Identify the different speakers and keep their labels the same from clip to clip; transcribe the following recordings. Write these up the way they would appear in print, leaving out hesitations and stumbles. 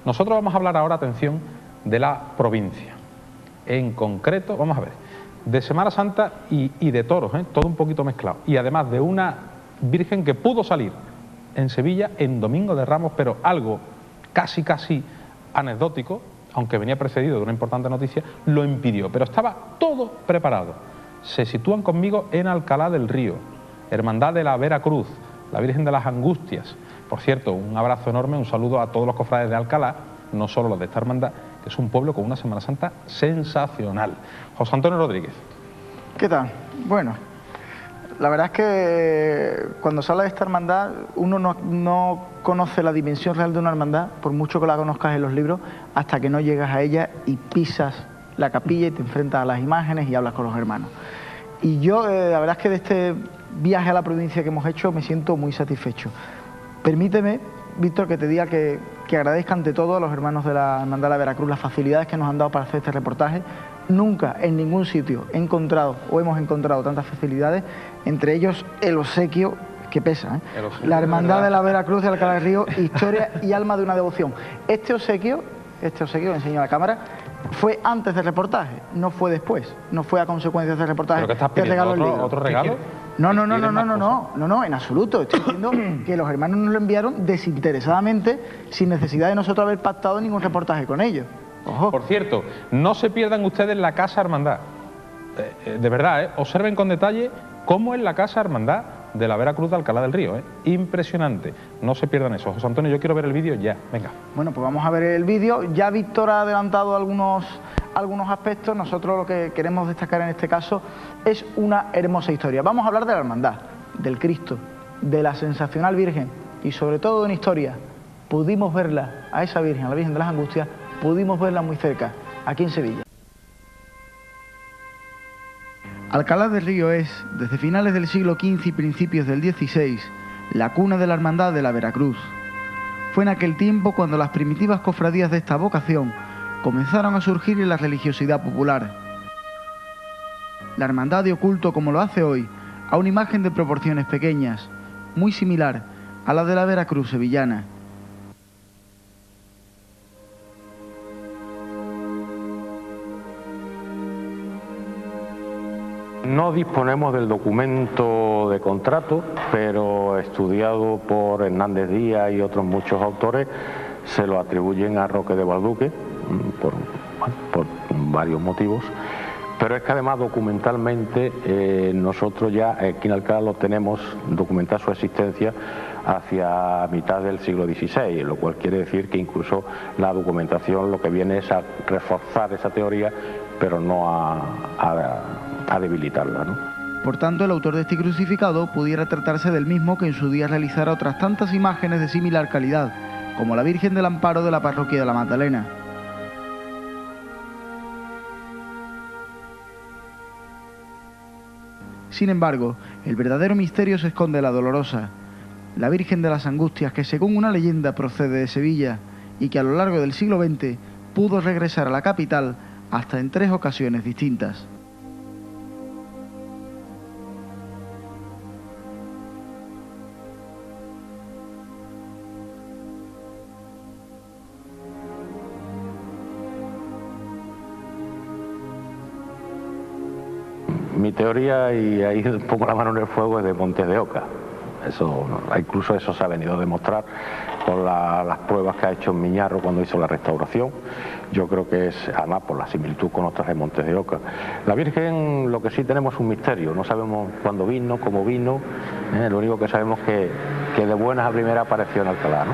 Speaker 1: Nosotros vamos a hablar ahora, atención, de la provincia. En concreto, vamos a ver, de Semana Santa y de toros, todo un poquito mezclado. Y además de una Virgen que pudo salir en Sevilla en Domingo de Ramos, pero algo casi anecdótico, aunque venía precedido de una importante noticia, lo impidió. Pero estaba todo preparado. Se sitúan conmigo en Alcalá del Río, Hermandad de la Vera Cruz, la Virgen de las Angustias. Por cierto, un abrazo enorme, un saludo a todos los cofrades de Alcalá, no solo los de esta hermandad, que es un pueblo con una Semana Santa sensacional. José Antonio Rodríguez.
Speaker 2: ¿Qué tal? Bueno, la verdad es que cuando se habla de esta hermandad, uno no conoce la dimensión real de una hermandad, por mucho que la conozcas en los libros, hasta que no llegas a ella y pisas la capilla y te enfrentas a las imágenes y hablas con los hermanos. Y yo, la verdad es que de este viaje a la provincia que hemos hecho me siento muy satisfecho. Permíteme, Víctor, que te diga que agradezca ante todo a los hermanos de la Hermandad de la Veracruz las facilidades que nos han dado para hacer este reportaje. Nunca en ningún sitio hemos encontrado tantas facilidades, entre ellos el obsequio que pesa, la Hermandad de la Veracruz de Alcalá del Río, historia y alma de una devoción. Este obsequio, lo enseño a la cámara, fue antes del reportaje, no fue después, no fue a consecuencias del reportaje.
Speaker 1: ¿Pero qué estás pidiendo? ¿Otro regalo?
Speaker 2: No, en absoluto. Estoy diciendo que los hermanos nos lo enviaron desinteresadamente, sin necesidad de nosotros haber pactado ningún reportaje con ellos. Ojo.
Speaker 1: Por cierto, no se pierdan ustedes la Casa Hermandad. De verdad, observen con detalle cómo es la Casa Hermandad de la Veracruz de Alcalá del Río. Impresionante. No se pierdan eso. José Antonio, yo quiero ver el vídeo ya. Venga.
Speaker 2: Bueno, pues vamos a ver el vídeo. Ya Víctor ha adelantado algunos aspectos. Nosotros lo que queremos destacar en este caso es una hermosa historia. Vamos a hablar de la hermandad, del Cristo, de la sensacional Virgen y sobre todo de una historia. Pudimos verla, a esa Virgen, a la Virgen de las Angustias, pudimos verla muy cerca, aquí en Sevilla. Alcalá del Río es, desde finales del siglo XV y principios del XVI, la cuna de la Hermandad de la Veracruz. Fue en aquel tiempo cuando las primitivas cofradías de esta vocación comenzaron a surgir en la religiosidad popular. La hermandad dio culto, como lo hace hoy, a una imagen de proporciones pequeñas, muy similar a la de la Veracruz sevillana.
Speaker 3: No disponemos del documento de contrato, pero estudiado por Hernández Díaz y otros muchos autores, se lo atribuyen a Roque de Balduque por varios motivos, pero es que además documentalmente nosotros ya aquí en Alcalá lo tenemos documentada su existencia hacia mitad del siglo XVI, lo cual quiere decir que incluso la documentación lo que viene es a reforzar esa teoría, pero no a debilitarla, ¿no?
Speaker 2: Por tanto, el autor de este crucificado pudiera tratarse del mismo que en su día realizara otras tantas imágenes de similar calidad, como la Virgen del Amparo de la parroquia de la Magdalena. Sin embargo, el verdadero misterio se esconde en la Dolorosa, la Virgen de las Angustias, que según una leyenda procede de Sevilla y que a lo largo del siglo XX pudo regresar a la capital hasta en 3 ocasiones distintas.
Speaker 3: Mi teoría, y ahí pongo la mano en el fuego, es de Montes de Oca. Incluso eso se ha venido a demostrar con las pruebas que ha hecho Miñarro cuando hizo la restauración. Yo creo que es, además, por la similitud con otras de Montes de Oca. La Virgen, lo que sí tenemos es un misterio, no sabemos cuándo vino, cómo vino, lo único que sabemos es que de buenas a primeras apareció en Alcalá, ¿no?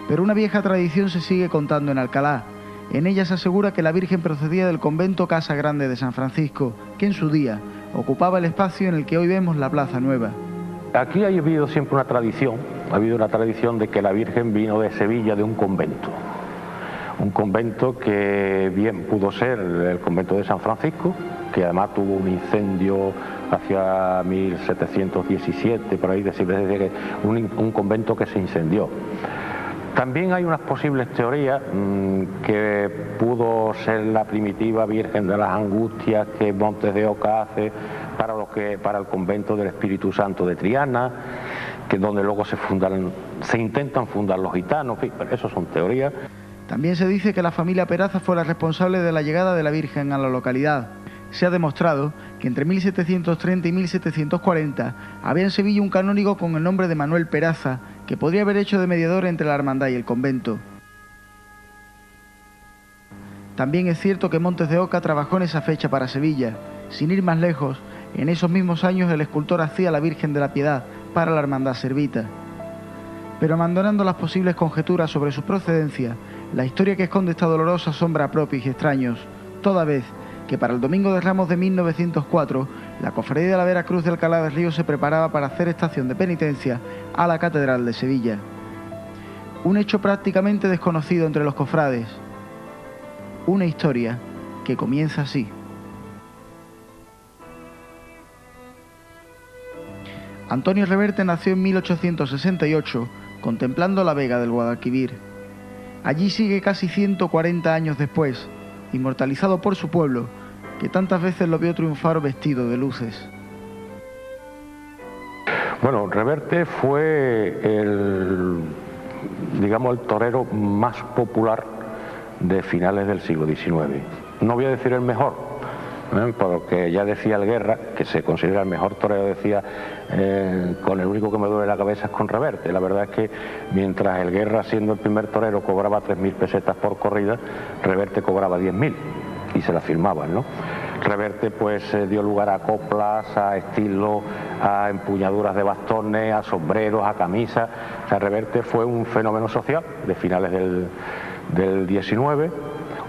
Speaker 2: Pero una vieja tradición se sigue contando en Alcalá. En ella se asegura que la Virgen procedía del convento Casa Grande de San Francisco, que en su día ocupaba el espacio en el que hoy vemos la Plaza Nueva.
Speaker 3: Aquí ha habido siempre una tradición, de que la Virgen vino de Sevilla, de un convento que bien pudo ser el convento de San Francisco, que además tuvo un incendio hacia 1717, por ahí, es decir, un convento que se incendió. También hay unas posibles teorías que pudo ser la primitiva Virgen de las Angustias que Montes de Oca hace para el convento del Espíritu Santo de Triana, que donde luego se intentan fundar los gitanos, en fin, pero eso son teorías.
Speaker 2: También se dice que la familia Peraza fue la responsable de la llegada de la Virgen a la localidad. Se ha demostrado que entre 1730 y 1740 había en Sevilla un canónigo con el nombre de Manuel Peraza, que podría haber hecho de mediador entre la hermandad y el convento. También es cierto que Montes de Oca trabajó en esa fecha para Sevilla. Sin ir más lejos, en esos mismos años el escultor hacía la Virgen de la Piedad para la hermandad servita. Pero abandonando las posibles conjeturas sobre su procedencia, la historia que esconde esta dolorosa sombra a propios y extraños, toda vez que para el Domingo de Ramos de 1904, la Cofradía de la Veracruz de Alcalá del Río se preparaba para hacer estación de penitencia a la Catedral de Sevilla. Un hecho prácticamente desconocido entre los cofrades. Una historia que comienza así. Antonio Reverte nació en 1868, contemplando la vega del Guadalquivir. Allí sigue casi 140 años después, inmortalizado por su pueblo, que tantas veces lo vio triunfar vestido de luces.
Speaker 3: Bueno, Reverte fue el torero más popular de finales del siglo XIX. No voy a decir el mejor, porque ya decía el Guerra, que se considera el mejor torero, decía, con el único que me duele la cabeza es con Reverte. La verdad es que mientras el Guerra, siendo el primer torero, cobraba 3.000 pesetas por corrida, Reverte cobraba 10.000 y se la firmaban, ¿no? Reverte pues dio lugar a coplas, a estilos, a empuñaduras de bastones, a sombreros, a camisas. O sea, Reverte fue un fenómeno social de finales del 19,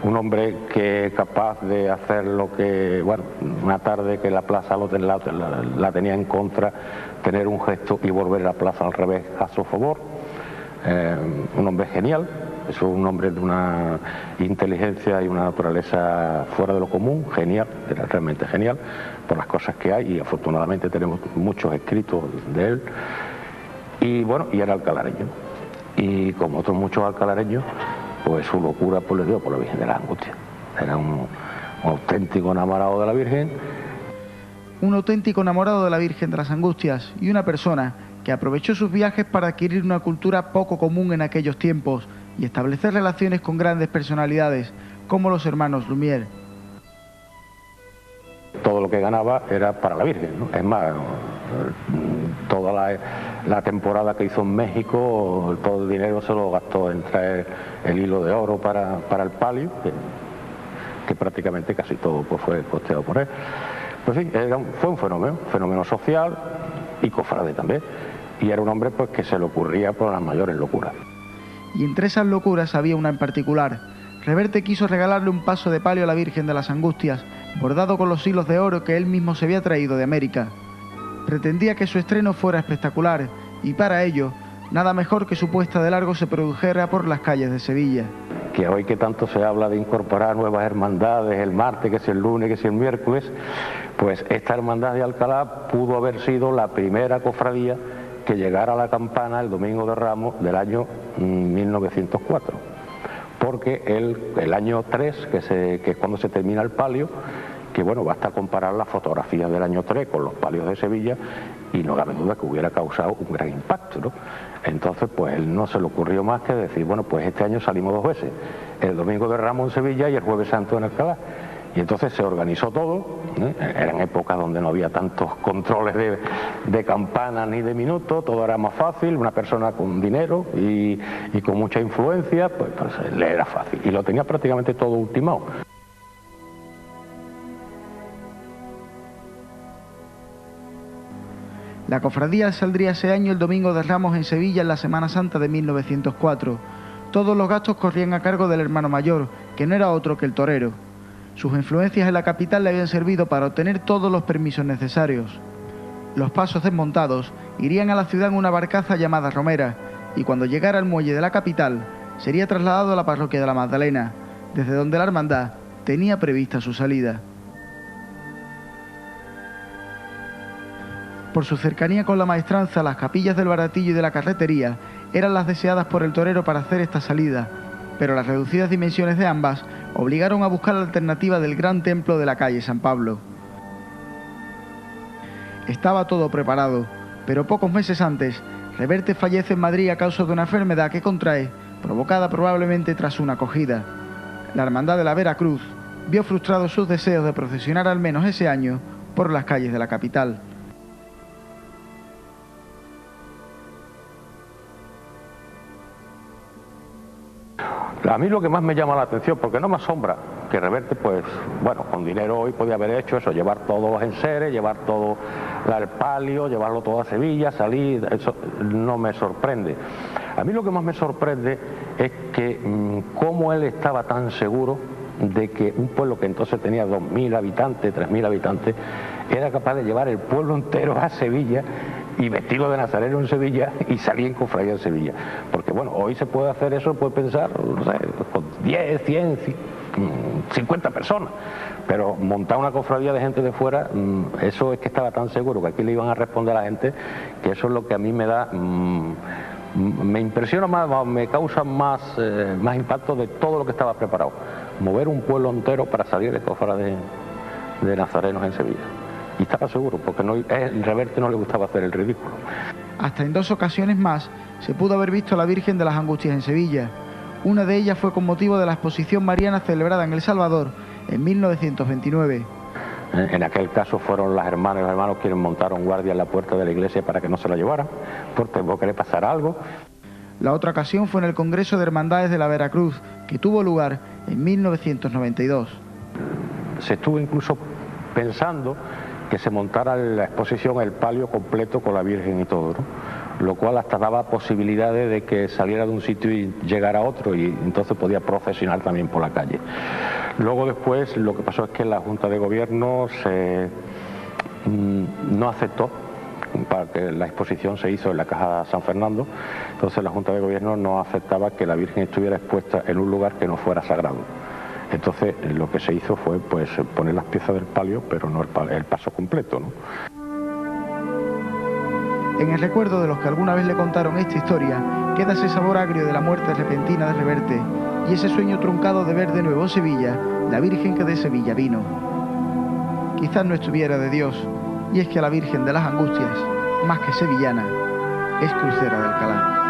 Speaker 3: un hombre que capaz de hacer lo que, bueno, una tarde que la plaza la tenía en contra, tener un gesto y volver la plaza al revés a su favor. Un hombre genial, es un hombre de una inteligencia y una naturaleza fuera de lo común, genial, era realmente genial por las cosas que hay, y afortunadamente tenemos muchos escritos de él. Y bueno, y era alcalareño, y como otros muchos alcalareños, pues su locura pues le dio por la Virgen de las Angustias. Era un auténtico enamorado de la Virgen.
Speaker 2: Un auténtico enamorado de la Virgen de las Angustias, y una persona que aprovechó sus viajes para adquirir una cultura poco común en aquellos tiempos y establecer relaciones con grandes personalidades como los hermanos Lumière.
Speaker 3: Todo lo que ganaba era para la Virgen, ¿no? Es más, toda la temporada que hizo en México, todo el dinero se lo gastó en traer el hilo de oro para el palio, que prácticamente casi todo pues fue costeado por él. Pues sí, fue un fenómeno social y cofrade también, y era un hombre pues que se le ocurría por las mayores locuras.
Speaker 2: Y entre esas locuras había una en particular. Reverte quiso regalarle un paso de palio a la Virgen de las Angustias, bordado con los hilos de oro que él mismo se había traído de América. Pretendía que su estreno fuera espectacular, y para ello, nada mejor que su puesta de largo se produjera por las calles de Sevilla.
Speaker 3: Que hoy que tanto se habla de incorporar nuevas hermandades, el martes, que si el lunes, que si el miércoles, pues esta hermandad de Alcalá pudo haber sido la primera cofradía que llegara a la campana el Domingo de Ramos del año 1904, porque el año 3, que es cuando se termina el palio, que bueno, basta comparar las fotografías del año 3 con los palios de Sevilla y no cabe duda que hubiera causado un gran impacto, ¿no? Entonces pues él no se le ocurrió más que decir, bueno, pues este año salimos 2 veces, el Domingo de Ramos en Sevilla y el Jueves Santo en Alcalá. Y entonces se organizó todo, eran épocas donde no había tantos controles de campanas ni de minutos, todo era más fácil, una persona con dinero y con mucha influencia, pues le era fácil, y lo tenía prácticamente todo ultimado.
Speaker 2: La cofradía saldría ese año el Domingo de Ramos en Sevilla en la Semana Santa de 1904. Todos los gastos corrían a cargo del hermano mayor, que no era otro que el torero. Sus influencias en la capital le habían servido para obtener todos los permisos necesarios. Los pasos desmontados irían a la ciudad en una barcaza llamada Romera, y cuando llegara al muelle de la capital, sería trasladado a la parroquia de la Magdalena, desde donde la hermandad tenía prevista su salida. Por su cercanía con la maestranza, las capillas del Baratillo y de la Carretería eran las deseadas por el torero para hacer esta salida, pero las reducidas dimensiones de ambas obligaron a buscar la alternativa del gran templo de la calle San Pablo. Estaba todo preparado, pero pocos meses antes, Reverte fallece en Madrid a causa de una enfermedad que contrae, provocada probablemente tras una acogida. La Hermandad de la Veracruz vio frustrados sus deseos de procesionar al menos ese año por las calles de la capital.
Speaker 3: A mí lo que más me llama la atención, porque no me asombra, que Reverte, pues, bueno, con dinero hoy podía haber hecho eso, llevar todos los enseres, llevar todo el palio, llevarlo todo a Sevilla, salir, eso no me sorprende. A mí lo que más me sorprende es que cómo él estaba tan seguro de que un pueblo que entonces tenía 2.000 habitantes, 3.000 habitantes, era capaz de llevar el pueblo entero a Sevilla y vestirlo de nazareno en Sevilla y salir en cofradía en Sevilla. Porque bueno, hoy se puede hacer eso, puede pensar, no sé, con 10, 100, 50 personas, pero montar una cofradía de gente de fuera, eso es que estaba tan seguro que aquí le iban a responder a la gente, que eso es lo que a mí me da, me impresiona más, me causa más impacto de todo lo que estaba preparado. Mover un pueblo entero para salir de cofradía de nazarenos en Sevilla. Y estaba seguro, porque Reverte no le gustaba hacer el ridículo.
Speaker 2: Hasta en 2 ocasiones más se pudo haber visto a la Virgen de las Angustias en Sevilla. Una de ellas fue con motivo de la exposición mariana celebrada en El Salvador en 1929.
Speaker 3: En aquel caso fueron las hermanas y los hermanos quienes montaron guardia en la puerta de la iglesia para que no se la llevaran, por temor que le pasara algo.
Speaker 2: La otra ocasión fue en el Congreso de Hermandades de la Veracruz, que tuvo lugar en 1992.
Speaker 3: Se estuvo incluso pensando que se montara en la exposición el palio completo con la Virgen y todo, ¿no? Lo cual hasta daba posibilidades de que saliera de un sitio y llegara a otro, y entonces podía procesionar también por la calle. Luego después lo que pasó es que la Junta de Gobierno no aceptó para que la exposición se hizo en la Caja San Fernando, entonces la Junta de Gobierno no aceptaba que la Virgen estuviera expuesta en un lugar que no fuera sagrado. Entonces lo que se hizo fue pues poner las piezas del palio, pero no el paso completo, ¿no?
Speaker 2: En el recuerdo de los que alguna vez le contaron esta historia, queda ese sabor agrio de la muerte repentina de Reverte y ese sueño truncado de ver de nuevo Sevilla, la Virgen que de Sevilla vino. Quizás no estuviera de Dios, y es que a la Virgen de las Angustias, más que sevillana, es crucera de Alcalá.